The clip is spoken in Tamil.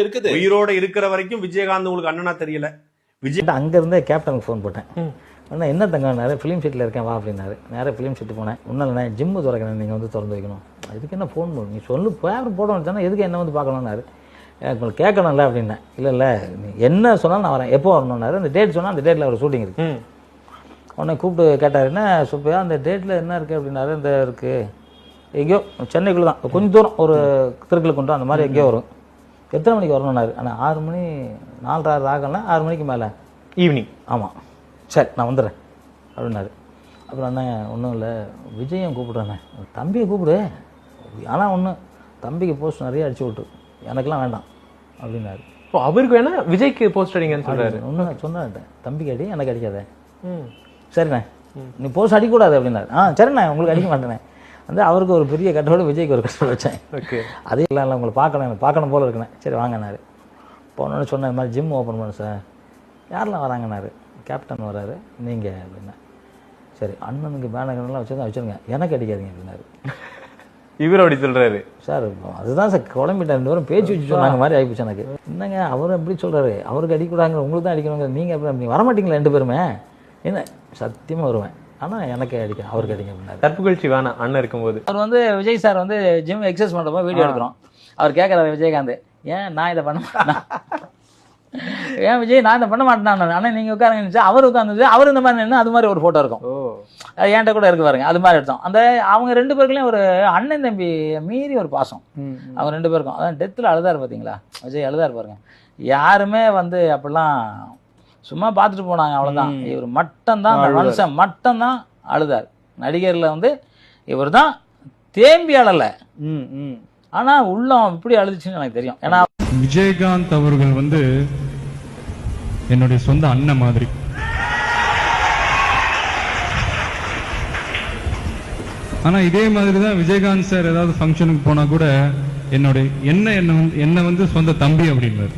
இருக்குது. உயிரோட இருக்கிற வரைக்கும் விஜயகாந்த் உங்களுக்கு அண்ணனா தெரியல. விஜய் அங்க இருந்தே கேப்டனுக்கு ஃபோன் போட்டேன். என்ன தங்கனாரு, ஃபிலிம் ஷீட்டில் இருக்கேன் வா அப்படின்னாரு. நேராக ஃபிலிம் ஷீட்டு போனேன். ஒன்றும் ஜிம்மு திறக்கிறேன், நீங்கள் வந்து திறந்து வைக்கணும். இதுக்கு என்ன ஃபோன் பண்ணணும், நீ சொல்லு பேர் போட வச்சானா எதுக்கு என்ன வந்து பார்க்கணுன்னாரு. எனக்கு உங்களுக்கு கேட்கணும்ல அப்படின்னேன். இல்லை நீ என்ன சொன்னாலும் நான் வரேன், எப்போ வரணுன்னாரு. அந்த டேட் சொன்னால் அந்த டேட்டில் ஒரு ஷூட்டிங் இருக்குது. உடனே கூப்பிட்டு கேட்டார், என்ன சூப்பையா அந்த டேட்டில் என்ன இருக்குது அப்படின்னாரு. இந்த இருக்குது எங்கேயோ சென்னைக்குள்ளே தான், கொஞ்சம் தூரம் ஒரு திருக்குறளுக்குண்டோ அந்த மாதிரி எங்கேயோ வரும். எத்தனை மணிக்கு வரணுன்னாரு. ஆனால் 6 மணி 4:30 ஆகலாம், 6 மணிக்கு மேலே ஈவினிங். ஆமாம் சரி நான் வந்துடுறேன் அப்படின்னாரு. அப்புறம் அண்ணன் ஒன்றும் இல்லை விஜயம் கூப்பிட்றேண்ணே, தம்பியை கூப்பிடு, ஆனால் ஒன்று தம்பிக்கு போஸ்ட் நிறைய அடிச்சு விட்டு எனக்கெல்லாம் வேண்டாம் அப்படின்னாரு. அவருக்கு வேணா விஜய்க்கு போஸ்ட் அடிங்கன்னு சொல்றாரு. ஒன்று சொன்னேன், தம்பிக்கு அடி எனக்கு அடிக்காதே. சரிண்ணே நீ போஸ்ட் அடிக்கூடாது அப்படின்னாரு. சரிண்ணே உங்களுக்கு அடிக்க மாட்டேனே. வந்து அவருக்கு ஒரு பெரிய கட்டோடு விஜய்க்கு ஒரு கட்டோடு வச்சேன். ஓகே அதே இல்லை உங்களை பார்க்கணும் போல இருக்குண்ணே. சரி வாங்கினாரு. போனோன்னு சொன்னேன், இந்த மாதிரி ஜிம் ஓப்பன் பண்ண சார். யாரெல்லாம் வராங்கன்னாரு. கேப்டன் வராரு, நீங்கள் அப்படின்னா. சரி அண்ணனுக்கு பேனர்லாம் வச்சுருங்க, எனக்கு அடிக்காதீங்க அப்படின்னாரு. இவர் அப்படி சொல்றாரு. சார் அதுதான் சார் குழம்பிட்டேன், 2 பேரும் பேச்சு வச்சு சொன்னாங்க மாதிரி ஆகிப்போச்சு எனக்கு. என்னங்க அவர் எப்படி சொல்கிறாரு, அவருக்கு அடிக்கூடாங்க உங்களுக்கு தான் அடிக்கணுங்க, நீங்கள் எப்படி வரமாட்டீங்களா 2 பேருமே. என்ன சத்தியமாக வருவேன், ஆனால் எனக்கு அடிக்க அவருக்கு அடிக்க அப்படின்னாரு. தற்புகழ்ச்சி வேணாம் அண்ணன் இருக்கும்போது. அவர் வந்து விஜய் சார் வந்து ஜிம் எக்ஸசைஸ் பண்ணுறப்போ வீடியோ எடுக்கிறோம். அவர் கேட்குறாரு விஜயகாந்த், ஏன் நான் இதை பண்ண மாட்டேன், ஏன் விஜய் நான் இதை பண்ண மாட்டேன் ஆனால் நீங்கள் உட்காருங்க. அவர் உட்காந்து அவர் இந்த மாதிரி நின்று அது மாதிரி ஒரு ஃபோட்டோ இருக்கும். அது என்கிட்ட கூட இருக்கு பாருங்க, அது மாதிரி எடுத்தோம். அந்த அவங்க 2 பேருக்குலையும் ஒரு அண்ணன் தம்பி மீறி ஒரு பாசம் அவங்க 2 பேருக்கும். அதான் டெத்தில் அழுதாரு பார்த்தீங்களா, விஜய் அழுதாரு பாருங்க. யாருமே வந்து அப்படிலாம் சும்மா பார்த்துட்டு போனாங்க, அவ்வளோதான். இவர் மட்டும்தான், அந்த மனுஷன் மட்டும்தான் அழுதார். நடிகரில் வந்து இவர் தான் தேம்பி அழலை, ஆனால் உள்ளம் இப்படி அழுதுச்சுன்னு எனக்கு தெரியும். ஏன்னா விஜயகாந்த் அவர்கள் வந்து என்னுடைய சொந்த அண்ணன் மாதிரி. ஆனா இதே மாதிரி தான் விஜயகாந்த் சார் ஏதாவது ஃபங்க்ஷனுக்கு போனா கூட என்னுடைய என்ன வந்து சொந்த தம்பி அப்படின்றாரு.